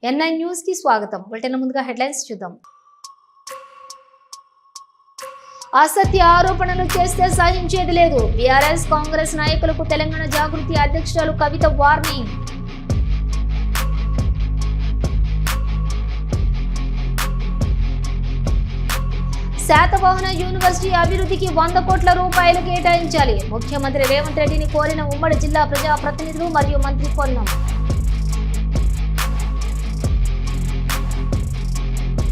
NI news కి స్వాగతం. Bulletin ముందుగా హెడ్లైన్స్ చూద్దాం. అసత్య ఆరోపణలు చేస్తే సహించేది లేదు. బీఆర్ఎస్ కాంగ్రెస్ నాయకులకు తెలంగాణ జాగృతి అధ్యక్షురాలు కవిత వార్నింగ్. శాతవాహన యూనివర్సిటీ అభివృద్ధికి 100 కోట్ల రూపాయలు కేటాయించాలి. ముఖ్యమంత్రి రేవంత్ రెడ్డిని కోరిన ఉమ్మడి జిల్లా ప్రజాప్రతినిధులు మరియు మంత్రి పొన్నం.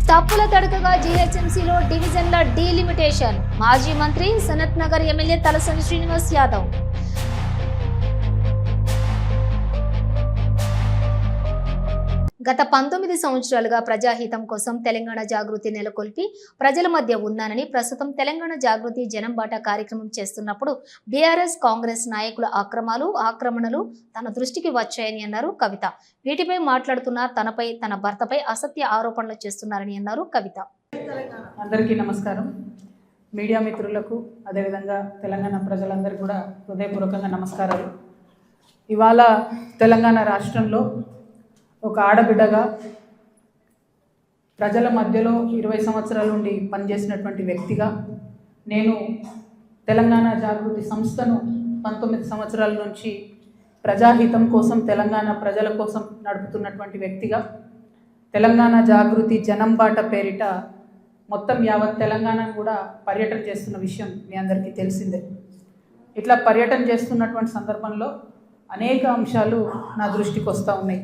తప్పుల తడకగా జీహెచ్ఎంసీలో డివిజన్ల డీలిమిటేషన్. మాజీ మంత్రి సనత్ నగర్ ఎమ్మెల్యే తలసాని శ్రీనివాస్ యాదవ్. గత 19 సంవత్సరాలుగా ప్రజాహితం కోసం తెలంగాణ జాగృతి నెలకొల్పి ప్రజల మధ్య ఉన్నానని, ప్రస్తుతం తెలంగాణ జాగృతి జనం బాట కార్యక్రమం చేస్తున్నప్పుడు బీఆర్ఎస్ కాంగ్రెస్ నాయకుల ఆక్రమణలు తన దృష్టికి వచ్చాయని అన్నారు కవిత. వీటిపై మాట్లాడుతున్న తనపై, తన భర్తపై అసత్య ఆరోపణలు చేస్తున్నారని అన్నారు కవిత. అందరికీ నమస్కారం. మీడియా మిత్రులకు అదేవిధంగా తెలంగాణ ప్రజలందరికీ కూడా హృదయపూర్వకంగా నమస్కారాలు. ఇవాళ తెలంగాణ రాష్ట్రంలో ఒక ఆడబిడ్డగా ప్రజల మధ్యలో 20 సంవత్సరాల నుండి పనిచేసినటువంటి వ్యక్తిగా నేను తెలంగాణ జాగృతి సంస్థను 19 సంవత్సరాల నుంచి ప్రజాహితం కోసం, తెలంగాణ ప్రజల కోసం నడుపుతున్నటువంటి వ్యక్తిగా తెలంగాణ జాగృతి జనం బాట పేరిట మొత్తం యావత్ తెలంగాణను కూడా పర్యటన చేస్తున్న విషయం మీ అందరికీ తెలిసిందే. ఇట్లా పర్యటన చేస్తున్నటువంటి సందర్భంలో అనేక అంశాలు నా దృష్టికి వస్తూ ఉన్నాయి.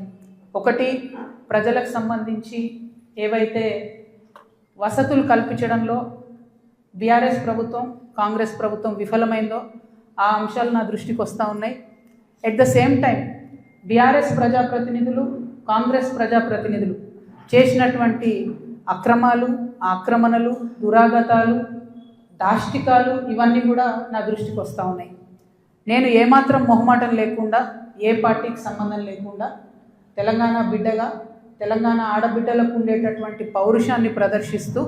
ఒకటి, ప్రజలకు సంబంధించి ఏవైతే వసతులు కల్పించడంలో బీఆర్ఎస్ ప్రభుత్వం, కాంగ్రెస్ ప్రభుత్వం విఫలమైందో ఆ అంశాలు నా దృష్టికి వస్తూ ఉన్నాయి. At the same time BRS ప్రజాప్రతినిధులు, కాంగ్రెస్ ప్రజాప్రతినిధులు చేసినటువంటి అక్రమాలు, ఆక్రమణలు, దురాగతాలు, దాష్టికాలు ఇవన్నీ కూడా నా దృష్టికి వస్తూ ఉన్నాయి. నేను ఏమాత్రం మొహమాటం లేకుండా, ఏ పార్టీకి సంబంధం లేకుండా తెలంగాణ బిడ్డగా, తెలంగాణ ఆడబిడ్డలకు ఉండేటటువంటి పౌరుషాన్ని ప్రదర్శిస్తూ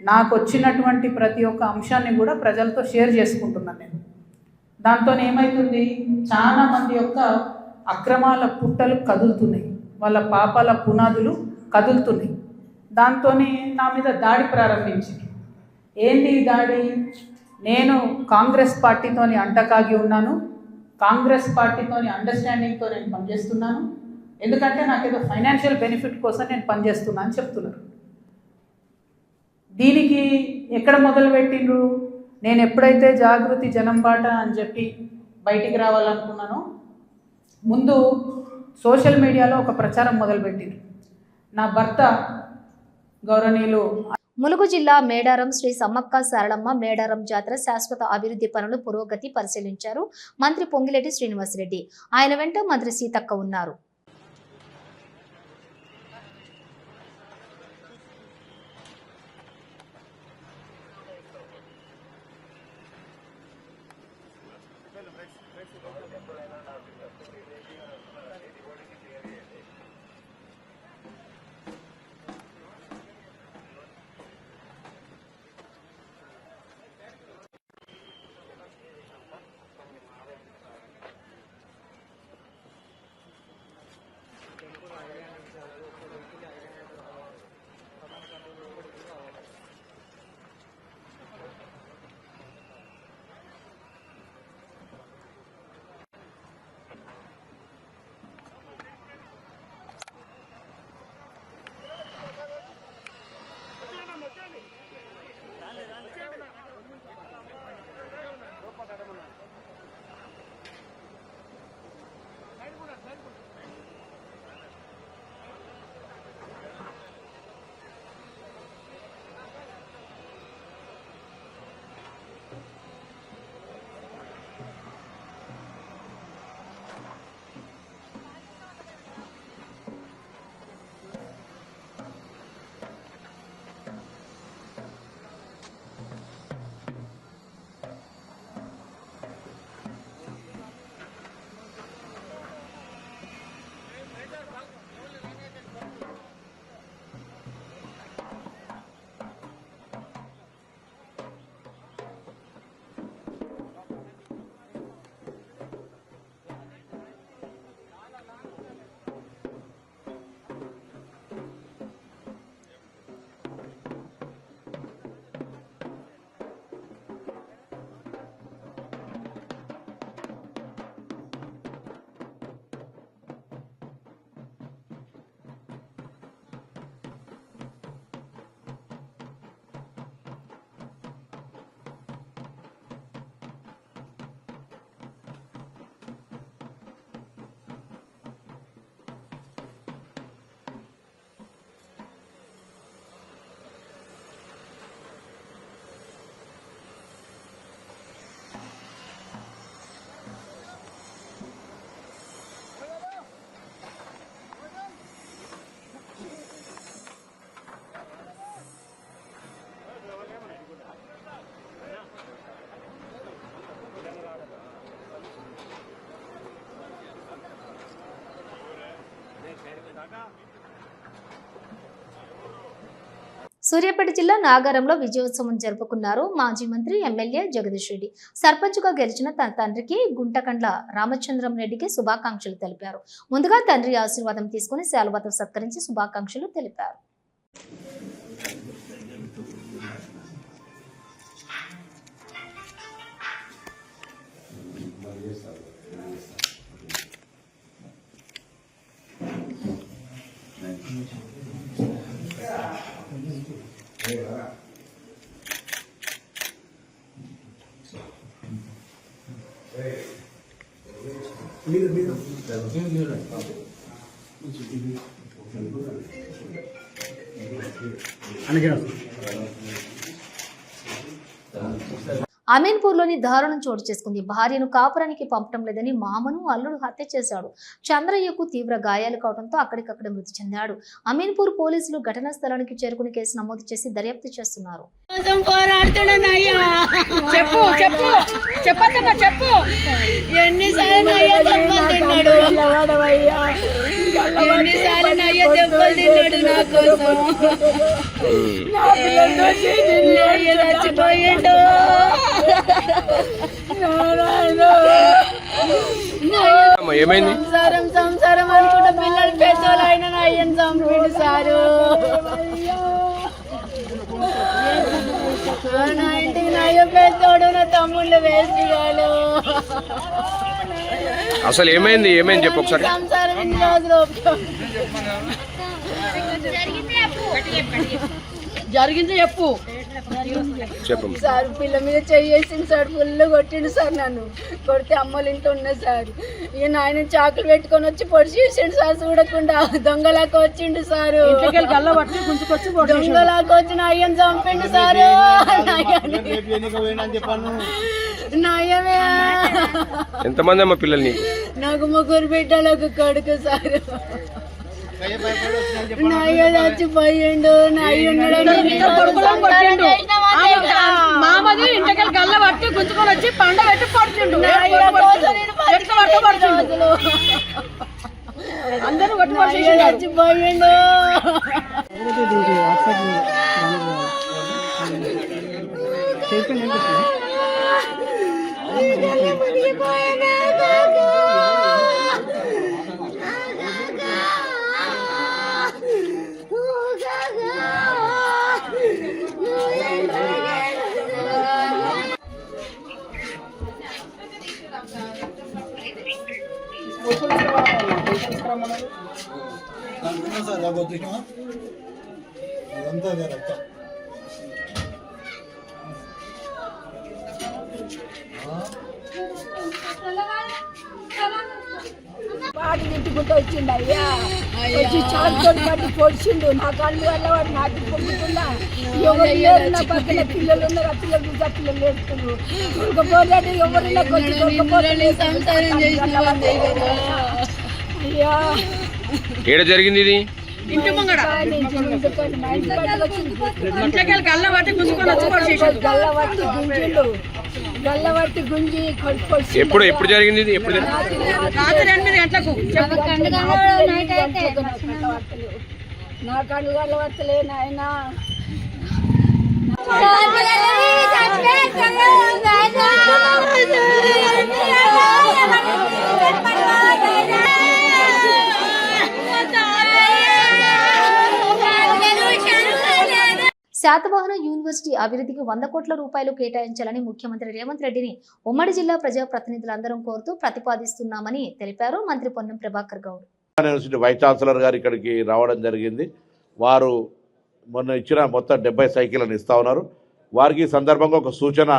నాకు వచ్చినటువంటి ప్రతి ఒక్క అంశాన్ని కూడా ప్రజలతో షేర్ చేసుకుంటున్నాను. నేను దాంతో ఏమవుతుంది, చాలామంది యొక్క అక్రమాల పుట్టలు కదులుతున్నాయి, వాళ్ళ పాపాల పునాదులు కదులుతున్నాయి. దాంతో నా మీద దాడి ప్రారంభించింది. ఏంటి దాడి? నేను కాంగ్రెస్ పార్టీతోని అంటకాగి ఉన్నాను, కాంగ్రెస్ పార్టీతోని అండర్స్టాండింగ్తో నేను పనిచేస్తున్నాను, ఎందుకంటే నాకేదో ఫైనాన్షియల్ బెనిఫిట్ కోసం నేను పనిచేస్తున్నా అని చెప్తున్నారు. దీనికి ఎక్కడ మొదలుపెట్టిండ్రు? నేను ఎప్పుడైతే జాగృతి జనం బాట అని చెప్పి బయటికి రావాలనుకున్నానో ముందు సోషల్ మీడియాలో ఒక ప్రచారం మొదలుపెట్టిండ్రు. నా భర్త గౌరవనీయులు ములుగు జిల్లా మేడారం శ్రీ సమ్మక్క సారళమ్మ మేడారం జాతర శాశ్వత అభివృద్ధి పనులు పురోగతి పరిశీలించారు మంత్రి పొంగిలేటి శ్రీనివాసరెడ్డి. ఆయన వెంట మంత్రి సీతక్క ఉన్నారు. సూర్యాపేట జిల్లా నాగారంలో విజయోత్సవం జరుపుకున్నారు మాజీ మంత్రి ఎమ్మెల్యే జగదీష్ రెడ్డి. సర్పంచ్గా గెలిచిన తన తండ్రికి గుంటకండ్ల రామచంద్రం రెడ్డికి శుభాకాంక్షలు తెలిపారు. ముందుగా తండ్రి ఆశీర్వాదం తీసుకుని శాలువాతో సత్కరించి శుభాకాంక్షలు తెలిపారు. అమీన్పూర్లోని దారుణం చోటు చేసుకుంది. భార్యను కాపురానికి పంపడం లేదని మామను అల్లుడు హత్య చేశాడు. చంద్రయ్యకు తీవ్ర గాయాలు కావడంతో అక్కడికక్కడ మృతి చెందాడు. అమీన్పూర్ పోలీసులు ఘటనా స్థలానికి చేరుకుని కేసు నమోదు చేసి దర్యాప్తు చేస్తున్నారు. ఏమైంది? సంసారం అనుకుంటే పిల్లలు పెద్దోళ్ళు అయినా అయ్యని చంపిండు సారు. నా ఇంటికి నయ్య పెద్దోడు, నా తమ్ముళ్ళు వేసిగాలు. అసలు ఏమైంది చెప్పు ఒకసారి. సంసారం ఇన్ని రోజులు జరిగింది చెప్పు సార్. పిల్ల మీద చెయ్యేసింది సార్, ఫుల్ కొట్టిండు సార్. నన్ను కొడితే అమ్మలు ఇంట్లో ఉన్నా సార్. ఇక నాయన చాకులు పెట్టుకొని వచ్చి పొడి చేసిండు సార్. చూడకుండా దొంగలాగా వచ్చిండు సారు. దొంగలాగా వచ్చి నా అయ్యని చంపిండు సారు. నయమే. ఎంతమంది అమ్మ పిల్లల్ని? నాకు ముగ్గురు బిడ్డలకు కొడుకు సారు. నయ్య చచ్చిపోయిండు. మామది ఇంటికి గల్ల పట్టి గుంజుకొని వచ్చి పండ పెట్టి పడుతుండు. అందరూ చచ్చిపోయిండు. వాటి తిట్టుకుంటూ వచ్చిండు. అయ్యా వచ్చి చాటుతో పట్టి పొడిచిండు. నా కళ్ళు వల్ల వాడు నాకు పొడుతుందా. ఎవరు లేరు నా పక్కన, పిల్లలు ఉన్నారు. ఆ పిల్లలు చూసి ఆ పిల్లలు లేస్తున్నారు. దొరకపోతే ఎవరైనా కొంచెం అయ్యా. ఏడ జరిగింది ఇది? ఇంటి ముంగడ ఇంట్లోకి గల్ల పట్టి గుంజుకొని వచ్చి పొడిచేసాడు. గల్లవట్టి గుంజి ఎప్పుడు జరిగింది ఇది? ఎప్పుడు? రాత్రి 8 గంటలకు. నా కళ్ళు గల్ల పట్టలే నాయనా. శాతవాహన యూనివర్సిటీ అభివృద్ధికి 100 కోట్ల రూపాయలు కేటాయించాలని ముఖ్యమంత్రి రేవంత్ రెడ్డిని ఉమ్మడి జిల్లా ప్రజాప్రతినిధులందరం కోరుతూ ప్రతిపాదిస్తున్నామని తెలిపారు మంత్రి Ponnam Prabhakar Goud. University vice chancellor గారు ఇక్కడికి రావడం జరిగింది. వారు మొన్న ఇచ్చిన మొత్తం 70 సైకిళ్ళను ఇస్తా ఉన్నారు. వారికి సందర్భంగా ఒక సూచన,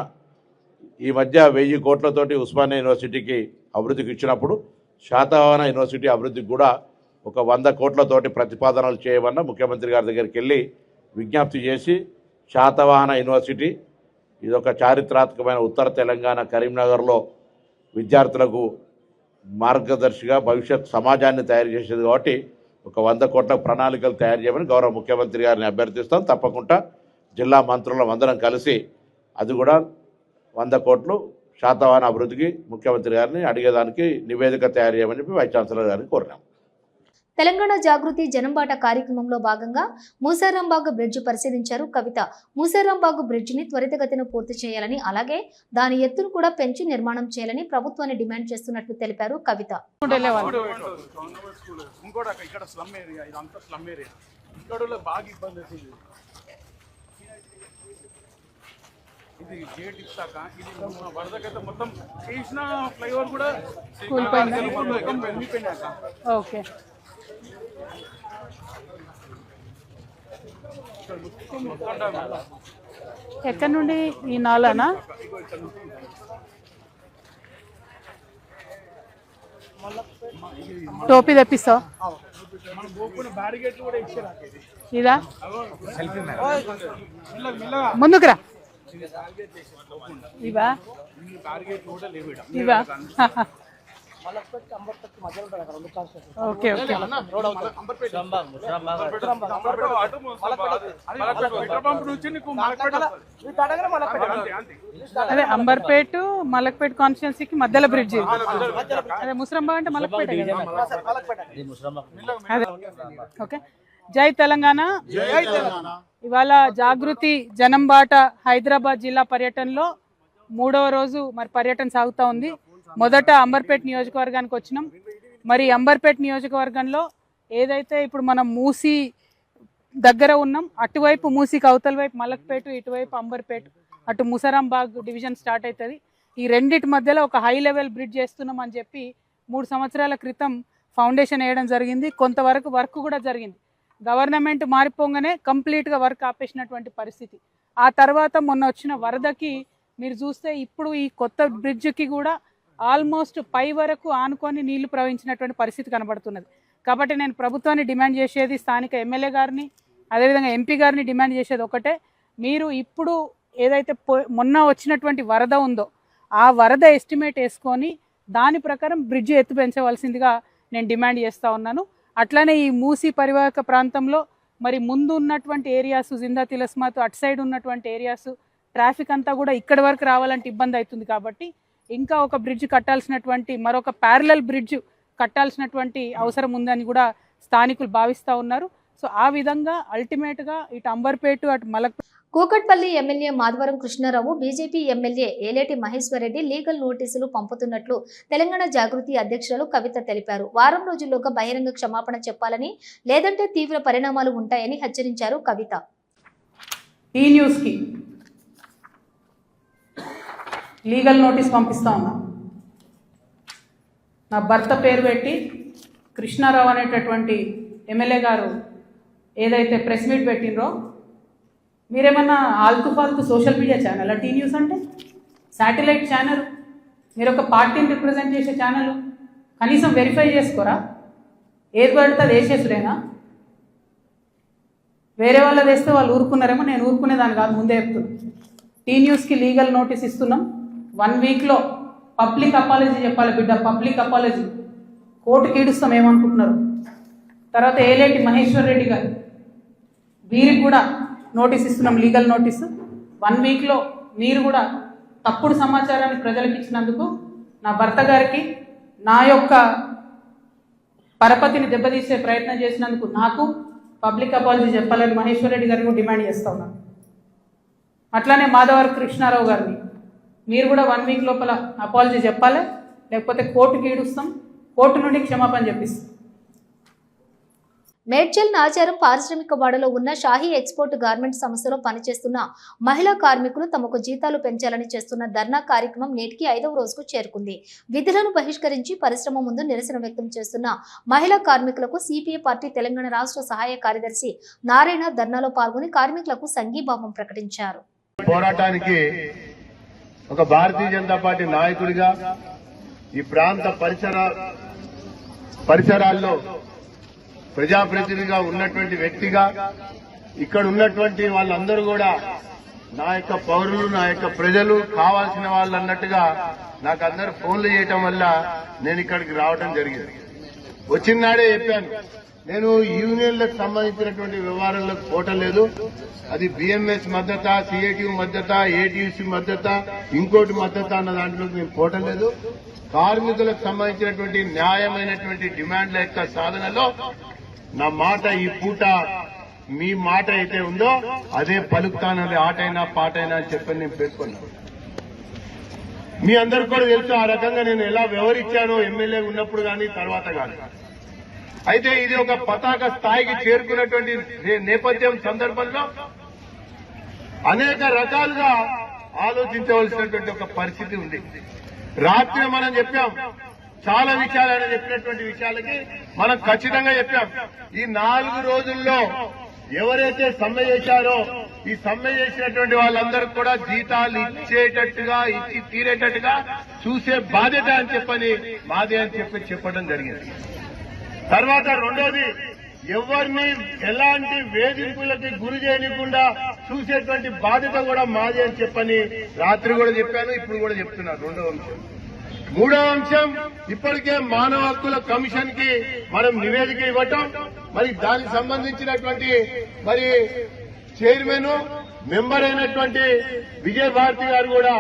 ఈ మధ్య 1000 కోట్లతోటి ఉస్మానియా యూనివర్సిటీకి అభివృద్ధికి ఇచ్చినప్పుడు శాతవాహన యూనివర్సిటీ అభివృద్ధికి కూడా ఒక 100 కోట్లతోటి ప్రతిపాదనలు చేయమన్న ముఖ్యమంత్రి గారి దగ్గరికి వెళ్ళి విజ్ఞప్తి చేసి, శాతవాహన యూనివర్సిటీ ఇదొక చారిత్రాత్మకమైన ఉత్తర తెలంగాణ కరీంనగర్లో విద్యార్థులకు మార్గదర్శిగా భవిష్యత్ సమాజాన్ని తయారు చేసేది కాబట్టి ఒక 100 కోట్ల ప్రణాళికలు తయారు చేయమని గౌరవ ముఖ్యమంత్రి గారిని అభ్యర్థిస్తాం. తప్పకుండా జిల్లా మంత్రులం అందరం కలిసి అది కూడా 100 కోట్లు శాతవాహన అభివృద్ధికి ముఖ్యమంత్రి గారిని అడిగేదానికి నివేదిక తయారు చేయమని చెప్పి వైస్ ఛాన్సలర్ గారిని కోరినాం. తెలంగాణ జాగృతి జనంబాట కార్యక్రమంలో భాగంగా మూసారాంబాగ్ బ్రిడ్జ్ పరిశీలించారు కవిత. మూసారాంబాగ్ బ్రిడ్జిని త్వరితగతిన పూర్తి చేయాలని, అలాగే దాని ఎత్తును కూడా పెంచి నిర్మాణం చేయాలని ప్రభుత్వాన్ని డిమాండ్ చేస్తున్నట్లు తెలిపారు కవిత. ఇది గేట్ ఇస్తాక ఇది వరదకైతే మొత్తం చేసిన ఫ్లైఓవర్ కూడా వెళ్ళిపోయినాక ఓకే ఎక్కడి నుండి ఈ నాలానా టోపీ తెప్పిస్తావు బ్యారిగేట్లు కూడా ఇచ్చారు ఇదా ముందుకురా ఇవా ఇవా ఓకే ఓకే అదే అంబర్పేట మలక్పేట కాన్స్టిట్యున్సీకి మధ్యలో బ్రిడ్జ్ అదే ముసరంబా అంటే మలక్పేట అదే ఓకే. జై తెలంగాణ. ఇవాళ జాగృతి జనంబాట హైదరాబాద్ జిల్లా పర్యటనలో 3వ రోజు మరి పర్యటన సాగుతూ ఉంది. మొదట అంబర్పేట నియోజకవర్గానికి వచ్చినాం. మరి అంబర్పేట నియోజకవర్గంలో ఏదైతే ఇప్పుడు మనం మూసీ దగ్గర ఉన్నాం, అటువైపు మూసీకి అవతల వైపు మలక్పేట, ఇటువైపు అంబర్పేట, అటు ముసరాంబాగ్ డివిజన్ స్టార్ట్ అవుతుంది. ఈ రెండింటి మధ్యలో ఒక హై లెవెల్ బ్రిడ్జ్ చేస్తున్నాం అని చెప్పి 3 సంవత్సరాల క్రితం ఫౌండేషన్ వేయడం జరిగింది. కొంతవరకు వర్క్ కూడా జరిగింది. గవర్నమెంట్ మారిపోగానే కంప్లీట్గా వర్క్ ఆపేసినటువంటి పరిస్థితి. ఆ తర్వాత మొన్న వచ్చిన వరదకి మీరు చూస్తే ఇప్పుడు ఈ కొత్త బ్రిడ్జ్కి కూడా ఆల్మోస్ట్ పై వరకు ఆనుకొని నీళ్లు ప్రవహించినటువంటి పరిస్థితి కనబడుతున్నది. కాబట్టి నేను ప్రభుత్వాన్ని డిమాండ్ చేసేది, స్థానిక ఎమ్మెల్యే గారిని అదేవిధంగా ఎంపీ గారిని డిమాండ్ చేసేది ఒకటే, మీరు ఇప్పుడు ఏదైతే మొన్న వచ్చినటువంటి వరద ఉందో ఆ వరద ఎస్టిమేట్ వేసుకొని దాని ప్రకారం బ్రిడ్జ్ ఎత్తు పెంచవలసిందిగా నేను డిమాండ్ చేస్తూ ఉన్నాను. అట్లానే ఈ మూసీ పరివాహక ప్రాంతంలో మరి ముందు ఉన్నటువంటి ఏరియాస్, జిందా తిలస్మాత్ అటు సైడ్ ఉన్నటువంటి ఏరియాస్ ట్రాఫిక్ అంతా కూడా ఇక్కడి వరకు రావాలంటే ఇబ్బంది అవుతుంది. కాబట్టి ఇంకా ఒక బ్రిడ్జ్ కట్టాల్సినటువంటి, మరొక ప్యారలల్ బ్రిడ్జ్ కట్టాల్సినటువంటి అవసరం ఉందని కూడా స్థానికులు భావిస్తూ ఉన్నారు. సో ఆ విధంగా అల్టిమేట్గా ఇటు అంబర్పేట అటు Malakpet. Kukatpally MLA Madhavaram Krishna Rao, BJP MLA Eleti Maheshwar Reddy legal నోటీసులు పంపుతున్నట్లు తెలంగాణ జాగృతి అధ్యక్షురాలు కవిత తెలిపారు. వారం రోజుల్లోగా బహిరంగ క్షమాపణ చెప్పాలని, లేదంటే తీవ్ర పరిణామాలు ఉంటాయని హెచ్చరించారు కవిత. ఈ న్యూస్కి లీగల్ నోటీస్ పంపిస్తా ఉన్నా. నా భర్త పేరు పెట్టి కృష్ణారావు అనేటటువంటి ఎమ్మెల్యే గారు ఏదైతే ప్రెస్ మీట్ పెట్టినరో, మీరేమన్నా ఆల్తు ఫాల్తు social media channel T news అంటే శాటిలైట్ ఛానల్, మీరు ఒక పార్టీని రిప్రజెంట్ చేసే ఛానల్, కనీసం వెరిఫై చేసుకోరా? ఏది పడితే అది వేసేసుడేనా? వేరే వాళ్ళది వేస్తే వాళ్ళు ఊరుకున్నారేమో, నేను ఊరుకునేదాన్ని కాదు, ముందే చెప్తున్నాను. టీ న్యూస్కి లీగల్ నోటీస్ ఇస్తున్నాం. 1 వీక్లో పబ్లిక్ అపాలజీ చెప్పాలి బిడ్డ, పబ్లిక్ అపాలజీ. కోర్టుకి ఈడుస్తాం ఏమనుకుంటున్నారు. తర్వాత ఏలేటి మహేశ్వరరెడ్డి గారు, వీరికి కూడా నోటీస్ ఇస్తున్నాం, లీగల్ నోటీసు. 1 వీక్లో మీరు కూడా తప్పుడు సమాచారాన్ని ప్రజలకు ఇచ్చినందుకు, నా భర్త గారికి నా యొక్క పరపతిని దెబ్బతీసే ప్రయత్నం చేసినందుకు నాకు పబ్లిక్ అపాలజీ చెప్పాలని మహేశ్వరరెడ్డి గారిని డిమాండ్ చేస్తూ ఉన్నాను. అట్లానే మాధవరం కృష్ణారావు గారిని మీరు కూడా 1 వీక్ లోపల అపాలజీ చెప్పాలి, లేకపోతే కోర్టుకి ఈడుస్తాం, కోర్టు నుండి క్షమాపణ చెప్పిస్తాం. మేడ్చల్ నాచారం పారిశ్రామిక వాడలో ఉన్న షాహీ ఎక్స్పోర్ట్ గార్మెంట్ సంస్థలో పనిచేస్తున్న మహిళా కార్మికులు తమకు జీతాలు పెంచాలని చేస్తున్న ధర్నా కార్యక్రమం నేటికి 5వ రోజుకు చేరుకుంది. విధులను బహిష్కరించి పరిశ్రమ ముందు నిరసన వ్యక్తం చేస్తున్న మహిళా కార్మికులకు సిపిఐ పార్టీ తెలంగాణ రాష్ట్ర సహాయ కార్యదర్శి నారాయణ ధర్నాలో పాల్గొని కార్మికులకు సంఘీభావం ప్రకటించారు. పోరాటానికి ఒక భారతీయ జనతా పార్టీ నాయకుడిగా, ఈ ప్రాంత పరిసరాల్లో ప్రజాప్రతినిధిగా ఉన్నటువంటి వ్యక్తిగా, ఇక్కడ ఉన్నటువంటి వాళ్ళందరూ కూడా నా యొక్క పౌరులు, నా యొక్క ప్రజలు కావాల్సిన వాళ్ళు అన్నట్టుగా నాకు అందరూ ఫోన్లు చేయటం వల్ల నేను ఇక్కడికి రావడం జరిగింది. వచ్చిన నాడే చెప్పాను, నేను యూనియన్లకు సంబంధించినటువంటి వ్యవహారాలకు పోవటం అది బిఎంఎస్ మద్దత, సిఐటియు మద్దత, ఏటీయూసీ మద్దత, ఇంకోటి మద్దత అన్న దాంట్లోకి నేను పోవటం కార్మికులకు సంబంధించినటువంటి న్యాయమైనటువంటి డిమాండ్ల యొక్క సాధనలో నా మాట ఈ పూట మీ మాట అయితే ఉందో అదే పలుకుతానది, ఆటైనా పాటైనా అని చెప్పని నేను పేర్కొన్నాను. మీ అందరికి కూడా తెలుసు ఆ రకంగా నేను ఎలా వ్యవహరించానో ఎమ్మెల్యే ఉన్నప్పుడు కానీ తర్వాత కానీ. అయితే ఇది ఒక పతాక స్థాయికి చేరుకున్నటువంటి నేపథ్యం సందర్భంలో అనేక రకాలుగా ఆలోచించవలసినటువంటి ఒక పరిస్థితి ఉంది. రాత్రి మనం చెప్పాం, చాలా విషయాలు ఆయన చెప్పినటువంటి విషయాలకి మనం ఖచ్చితంగా చెప్పాం. ఈ 4 రోజుల్లో ఎవరైతే సమ్మె చేశారో ఈ సమ్మె చేసినటువంటి వాళ్ళందరికీ కూడా జీతాలు ఇచ్చేటట్టుగా, ఇచ్చి తీరేటట్టుగా చూసే బాధ్యత అని చెప్పని మాదే అని చెప్పడం జరిగింది. తర్వాత రెండోది, ఎవరిని ఎలాంటి వేధింపులకి గురి చేయకుండా చూసేటువంటి బాధ్యత కూడా మాది అని చెప్పని రాత్రి కూడా చెప్పాను, ఇప్పుడు కూడా చెప్తున్నాను. రెండో అంశం. మూడో అంశం, ఇప్పటికే మానవ హక్కుల కమిషన్ కి మనం నివేదిక ఇవ్వటం, మరి దానికి సంబంధించినటువంటి మరి చైర్మన్ మెంబర్ అయినటువంటి విజయభారతి గారు కూడా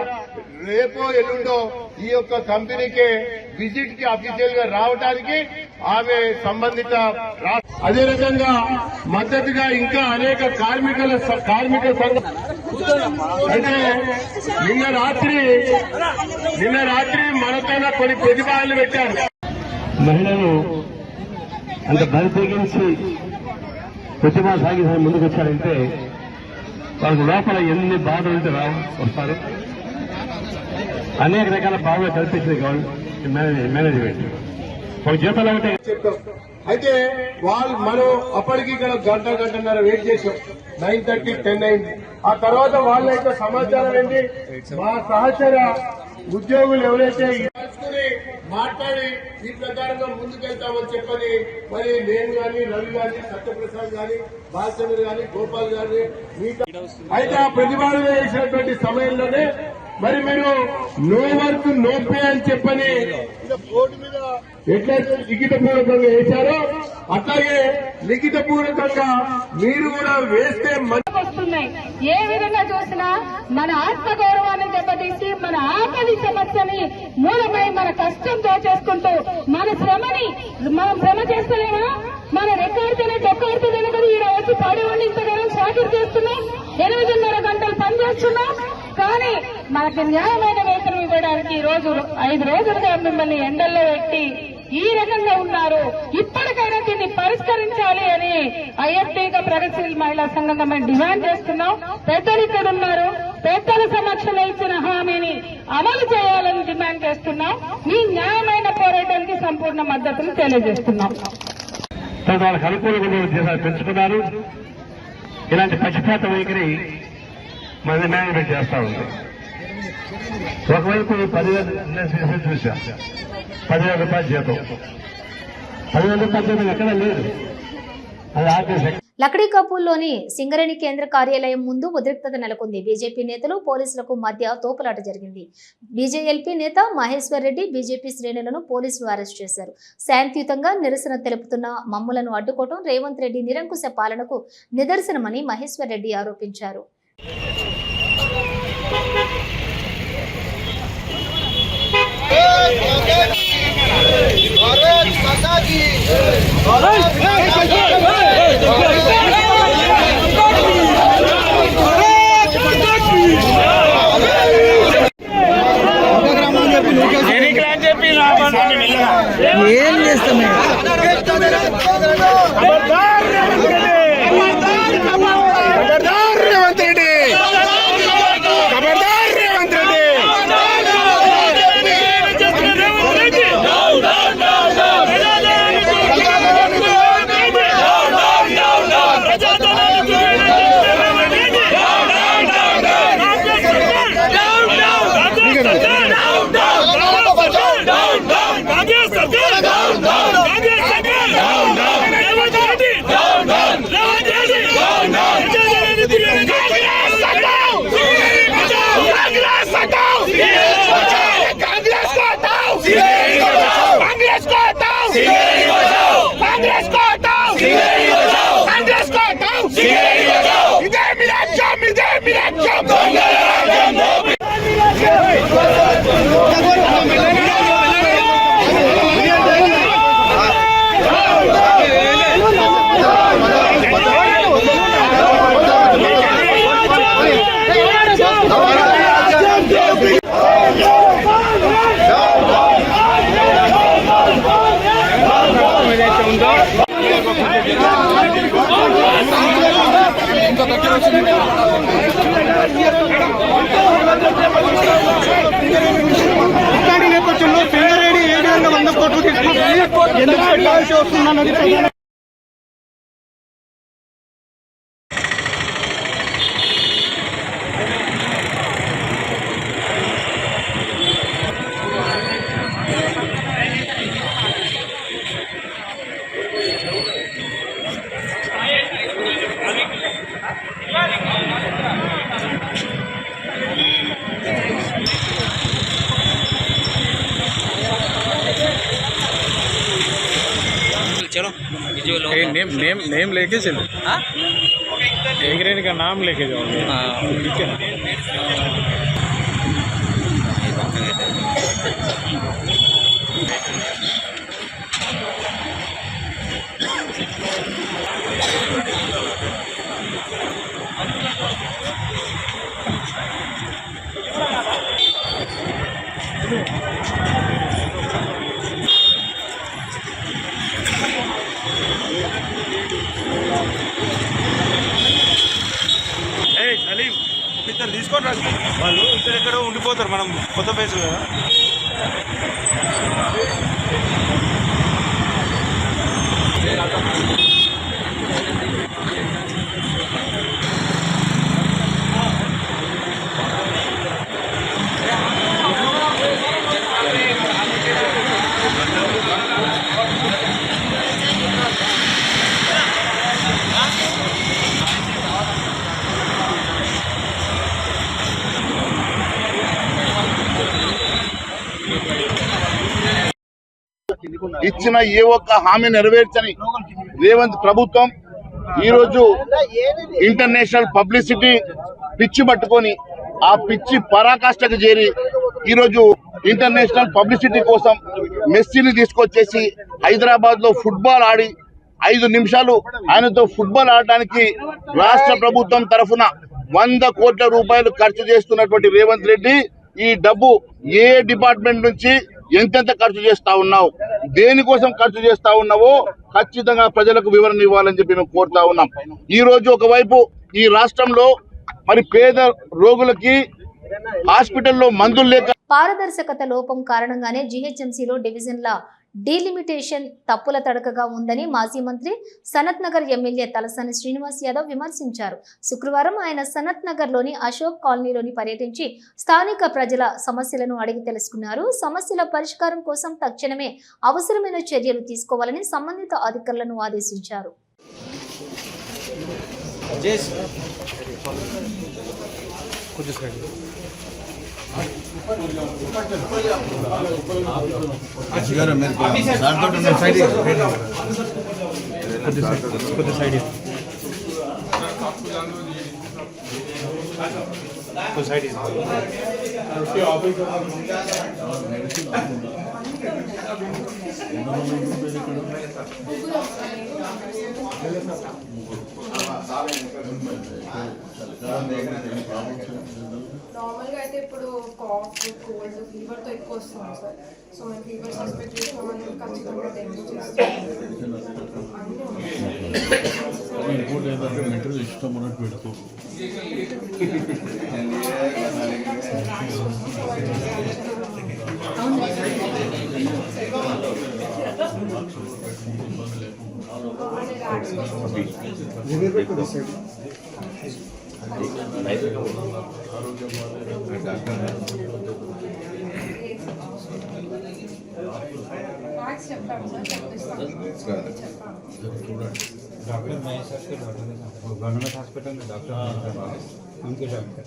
రేపో ఎల్లుండో ఈ యొక్క కంపెనీకి విజిట్ కి అఫీషియల్ గా రావడానికి ఆమె సంబంధిత అదే రకంగా మద్దతుగా ఇంకా అనేక కార్మిక సంఘం అయితే నిన్న రాత్రి మనకైనా కొన్ని ప్రతిపాదనలు పెట్టారు. మహిళలు అంత బరి తెగించి ప్రతిభా సాగించి ముందుకు వచ్చారంటే వాళ్ళకి లోపల ఎన్ని బాధలు ఉంటే వస్తారు. అనేక రకాల బాధలు కల్పించింది మేనేజ్మెంట్. ఒక జీతాలు ఒకటే చెప్తాం. అయితే మనం అప్పటికి ఇక్కడ గంటన్నర వెయిట్ చేసాం. 9:30, 10 అయింది. ఆ తర్వాత వాళ్ళ యొక్క సమాచారం ఏంటి, మా సహచర ఉద్యోగులు ఎవరైతే మాట్లాడి ఈ ప్రకారంగా ముందుకెళ్తామని చెప్పని మరి నేను గాని, రవి గాని, సత్యప్రసాద్ గాని, బాలచంద్ర గాని, గోపాల్ గాని అయితే ఆ ప్రతిపాదన చేసినటువంటి సమయంలోనే మరి మీరు నో వర్క్ నో పే అని చెప్పని బోర్డు మీద ఎట్లయితే లిఖితపూర్వకంగా వేశారో అట్లాగే లిఖితపూర్వకంగా మీరు కూడా వేస్తే వస్తున్నాయి. ఏ విధంగా చూసినా మన ఆత్మగౌరవాన్ని దెబ్బతీసి మన ఆకలి సమస్యని మూలమై మన కష్టంతో చేసుకుంటూ మన శ్రమని మనం శ్రమ చేస్తలేమా, మన రెక్కాడితేనే డొక్కాడుతుందని కదా ఈడ వచ్చి పాడేవాడిని ఇంతగానో చాకరీ చేస్తున్నాం, 8.5 గంటలు పనిచేస్తున్నాం. కానీ మనకి న్యాయమైన వేతనం ఇవ్వడానికి ఈ రోజు 5 రోజులుగా మిమ్మల్ని ఎండల్లో పెట్టి ఈ రకంగా ఉన్నారు. ఇప్పటికైనా దీన్ని పరిష్కరించాలి అని ఐఎఫ్టీగా ప్రగతిశీల మహిళా సంఘంగా మేము డిమాండ్ చేస్తున్నాం. పెద్దలు ఇక్కడ ఉన్నారు, పెద్దల సమక్షంలో ఇచ్చిన హామీని అమలు చేయాలని డిమాండ్ చేస్తున్నాం. మీ న్యాయమైన పోరాటానికి సంపూర్ణ మద్దతును తెలియజేస్తున్నాం. వాళ్ళకి అనుకూలంగా జీతాలు పెంచుకున్నారు. ఇలాంటి పక్షపాత వైఖరి మన మేనేజ్మెంట్ చేస్తా ఉంది. ఒకవైపు 10,000 చూసా, 10,000 రూపాయల జీతం, 10,000 రూపాయల జీతం ఎక్కడా లేదు. అది ఆర్టీసీ. లక్డీకపూల్లోని సింగరేణి కేంద్ర కార్యాలయం ముందు ఉద్రిక్తత నెలకొంది. బీజేపీ నేతలు పోలీసులకు మధ్య తోపులాట జరిగింది. బీజేఎల్పీ నేత మహేశ్వర్ రెడ్డి బీజేపీ శ్రేణులను పోలీసులు అరెస్ట్ చేశారు. శాంతియుతంగా నిరసన తెలుపుతున్న మమ్ములను అడ్డుకోవడం రేవంత్ రెడ్డి నిరంకుశ పాలనకు నిదర్శనమని మహేశ్వర్ రెడ్డి ఆరోపించారు. ఏం చేస్తాం ఇట్లాంటి నేపథ్యంలో సింగరేణి ఏ విధంగా 100 కోట్లు తీసుకుంటుంది, ఎందుకు పెట్టాల్సి వస్తుందన్నది ప్రధాన नेम लेके चलो, का नाम लेके जाओ। ठीक है। తీసుకోండి, వాళ్ళు ఇక్కడెక్కడో ఉండిపోతారు, మనం కొత్త ప్లేస్ కదా. ఇచ్చిన ఏ ఒక్క హామీ నెరవేర్చని రేవంత్ ప్రభుత్వం ఈరోజు ఇంటర్నేషనల్ పబ్లిసిటీ పిచ్చి పట్టుకొని ఆ పిచ్చి పరాకాష్ఠకు చేరి ఈరోజు ఇంటర్నేషనల్ పబ్లిసిటీ కోసం మెస్సీని తీసుకొచ్చేసి హైదరాబాద్ లో ఫుట్బాల్ ఆడి 5 నిమిషాలు ఆయనతో ఫుట్బాల్ ఆడడానికి రాష్ట్ర ప్రభుత్వం తరఫున 100 కోట్ల రూపాయలు ఖర్చు చేస్తున్నటువంటి రేవంత్ రెడ్డి, ఈ డబ్బు ఏ డిపార్ట్మెంట్ నుంచి ఎంతెంత ఖర్చు చేస్తా ఉన్నావు, దేనికోసం ఖర్చు చేస్తా ఉన్నావో ఖచ్చితంగా ప్రజలకు వివరణ ఇవ్వాలని చెప్పి మేము కోరుతా ఉన్నాం. ఈ రోజు ఒకవైపు ఈ రాష్ట్రంలో మరి పేద రోగులకి హాస్పిటల్లో మందులు లేక పారదర్శకత లోపం కారణంగానే జీహెచ్ఎంసీలో డివిజన్ల డీలిమిటేషన్ తప్పుల తడకగా ఉందని మాజీ మంత్రి సనత్ నగర్ ఎమ్మెల్యే తలసాని శ్రీనివాస్ యాదవ్ విమర్శించారు. శుక్రవారం ఆయన సనత్ నగర్లోని అశోక్ కాలనీలోని పర్యటించి స్థానిక ప్రజల సమస్యలను అడిగి తెలుసుకున్నారు. సమస్యల పరిష్కారం కోసం తక్షణమే అవసరమైన చర్యలు తీసుకోవాలని సంబంధిత అధికారులను ఆదేశించారు. నార్మల్గా అయితే ఇప్పుడు కాఫ్, కోల్డ్, ఫీవర్తో ఎక్కువ వస్తుంది సార్. సో మేము ఫీవర్ సస్పెక్ట్ చేసి మనం ఖచ్చితంగా టెస్ట్ చేస్తాం. ఇంకోటి ఏంటంటే మెటీరియల్ ఇష్టం ఉన్నట్టు పెడుతూ डॉक्टर महेश के गवर्नमेंट हॉस्पिटल में डॉक्टर उनके डॉक्टर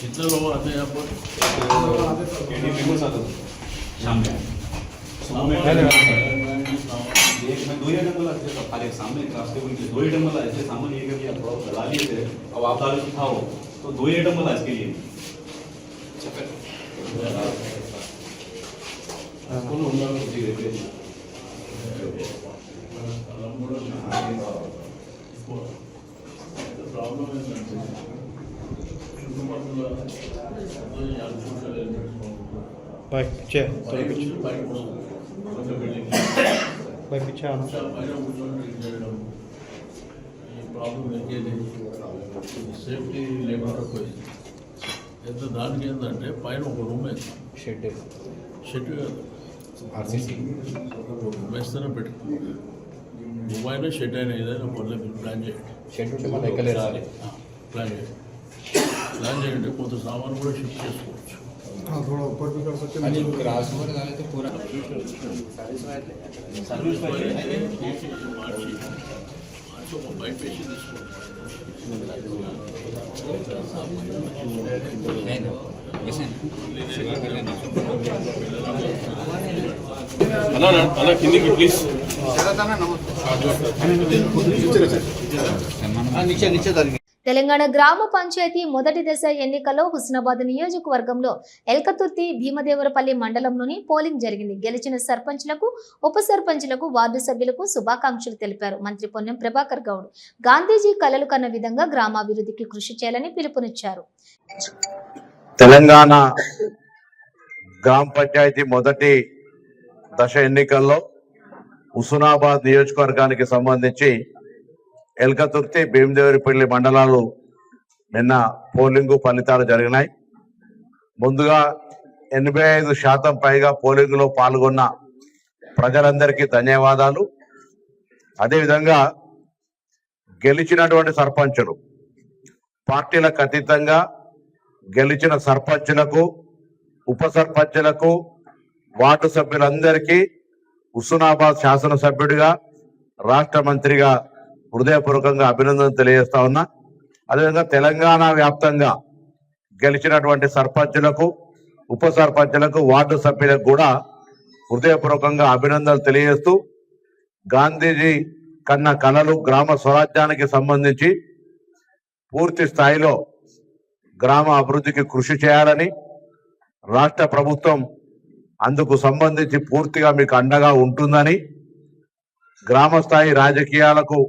कितने लोग आते हैं यहाँ पर? दो ही आइटम वाला खाली सामने रास्ते को दो आइटम वाला ऐसे सामान ये करके आप थोड़ा डला लिए थे अब आप डाल उठाओ तो दो ही आइटम वाला इसके लिए भाई पीछे भाई पीछे आना సేఫ్టీ లేకుండా పోయింది ఎంత దానికి ఏంటంటే పైన ఒక రూమ్ షెడ్ కాదు ఆర్సీసీ వేస్తేనే పెట్టుకుంది రూమ్ అయినా షెడ్ అయినా ఏదైనా పర్లేదు మీరు ప్లాన్ చేయండి షెడ్ ఉంటే మన ఎక్కలే రాలి ప్లాన్ చేయండి కొంత సామాను కూడా షిఫ్ట్ చేసుకోవచ్చు सर्विस బయట వేసి తీసుకోండి అన్న కిందికి ప్లీజ్. తెలంగాణ గ్రామ పంచాయతీ మొదటి దశ ఎన్నికల్లో హుస్నాబాద్ నియోజకవర్గంలో ఎల్కతుర్తి భీమదేవరపల్లి మండలంలోని పోలింగ్ జరిగింది. గెలిచిన సర్పంచ్లకు, ఉప సర్పంచ్లకు, వార్డు సభ్యులకు శుభాకాంక్షలు తెలిపారు. మంత్రి పొన్నం ప్రభాకర్ గౌడ్ గాంధీజీ కలలు కన్న విధంగా గ్రామాభివృద్ధికి కృషి చేయాలని పిలుపునిచ్చారు. తెలంగాణ గ్రామ పంచాయతీ మొదటి దశ ఎన్నికల్లో హుస్నాబాద్ నియోజకవర్గానికి సంబంధించి ఎల్కతుర్తి భీమదేవరపల్లి మండలాలు నిన్న పోలింగు ఫలితాలు జరిగినాయి. ముందుగా 85% పైగా పోలింగులో పాల్గొన్న ప్రజలందరికీ ధన్యవాదాలు. అదేవిధంగా గెలిచినటువంటి సర్పంచులు, పార్టీలకు అతీతంగా గెలిచిన సర్పంచులకు, ఉప సర్పంచులకు, వార్డు సభ్యులందరికీ హుస్నాబాద్ శాసనసభ్యుడిగా, రాష్ట్ర మంత్రిగా హృదయపూర్వకంగా అభినందనలు తెలియజేస్తా ఉన్నా. అదేవిధంగా తెలంగాణ వ్యాప్తంగా గెలిచినటువంటి సర్పంచులకు, ఉప సర్పంచులకు, వార్డు సభ్యులకు కూడా హృదయపూర్వకంగా అభినందనలు తెలియజేస్తూ గాంధీజీ కన్న కలలు గ్రామ స్వరాజ్యానికి సంబంధించి పూర్తి స్థాయిలో గ్రామ అభివృద్ధికి కృషి చేయాలని, రాష్ట్ర ప్రభుత్వం అందుకు సంబంధించి పూర్తిగా మీకు అండగా ఉంటుందని, గ్రామ స్థాయి రాజకీయాలకు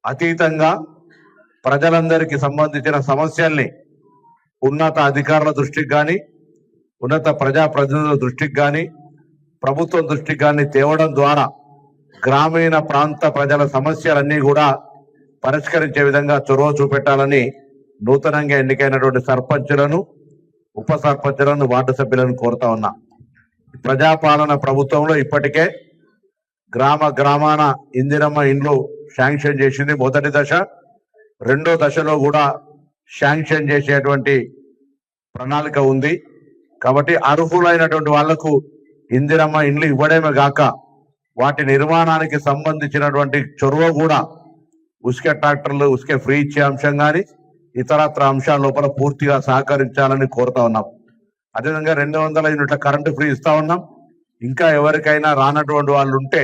అతీతంగా ప్రజలందరికీ సంబంధించిన సమస్యల్ని ఉన్నత అధికారుల దృష్టికి కానీ, ఉన్నత ప్రజాప్రతినిధుల దృష్టికి కానీ, ప్రభుత్వం దృష్టికి కానీ తేవడం ద్వారా గ్రామీణ ప్రాంత ప్రజల సమస్యలన్నీ కూడా పరిష్కరించే విధంగా చొరవ చూపెట్టాలని నూతనంగా ఎన్నికైనటువంటి సర్పంచులను, ఉప సర్పంచులను, వార్డు సభ్యులను కోరుతా ఉన్నా. ప్రజాపాలన ప్రభుత్వంలో ఇప్పటికే గ్రామాన ఇందిరమ్మ ఇండ్లు శాంక్షన్ చేసింది మొదటి దశ. రెండో దశలో కూడా శాంక్షన్ చేసేటువంటి ప్రణాళిక ఉంది. కాబట్టి అర్హులైనటువంటి వాళ్లకు ఇందిరమ్మ ఇండ్లు ఇవ్వడమే గాక వాటి నిర్మాణానికి సంబంధించినటువంటి చొరవ కూడా ఉసుకే ట్రాక్టర్లు, ఉసుకే ఫ్రీ ఇచ్చే అంశం కానీ ఇతరత్ర అంశాల లోపల పూర్తిగా సహకరించాలని కోరుతా ఉన్నాం. అదేవిధంగా 200 యూనిట్ల కరెంటు ఫ్రీ ఇస్తా ఉన్నాం. ఇంకా ఎవరికైనా రానటువంటి వాళ్ళు ఉంటే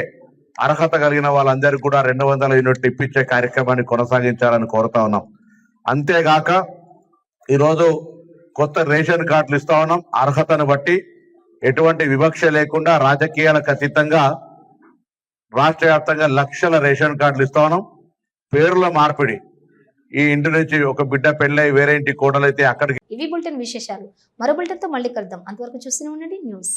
అర్హత కలిగిన వాళ్ళందరికీ కూడా 200 యూనిట్లు ఇప్పించే కార్యక్రమాన్ని కొనసాగించాలని కోరుతా ఉన్నాం. అంతేగాక ఈరోజు కొత్త రేషన్ కార్డులు ఇస్తా ఉన్నాం. అర్హతను బట్టి ఎటువంటి వివక్ష లేకుండా రాజకీయాలకు అతీతంగా రాష్ట్ర వ్యాప్తంగా లక్షల రేషన్ కార్డులు ఇస్తా ఉన్నాం. పేర్ల మార్పిడి, ఈ ఇంటి నుంచి ఒక బిడ్డ పెళ్ళై వేరే ఇంటి కోడలైతే అక్కడికి. ఇవి బులెటిన్ విశేషాలు. మరో బులెటిన్తో మళ్ళీ కలుద్దాం. అంతవరకు చూస్తూనే ఉండండి న్యూస్.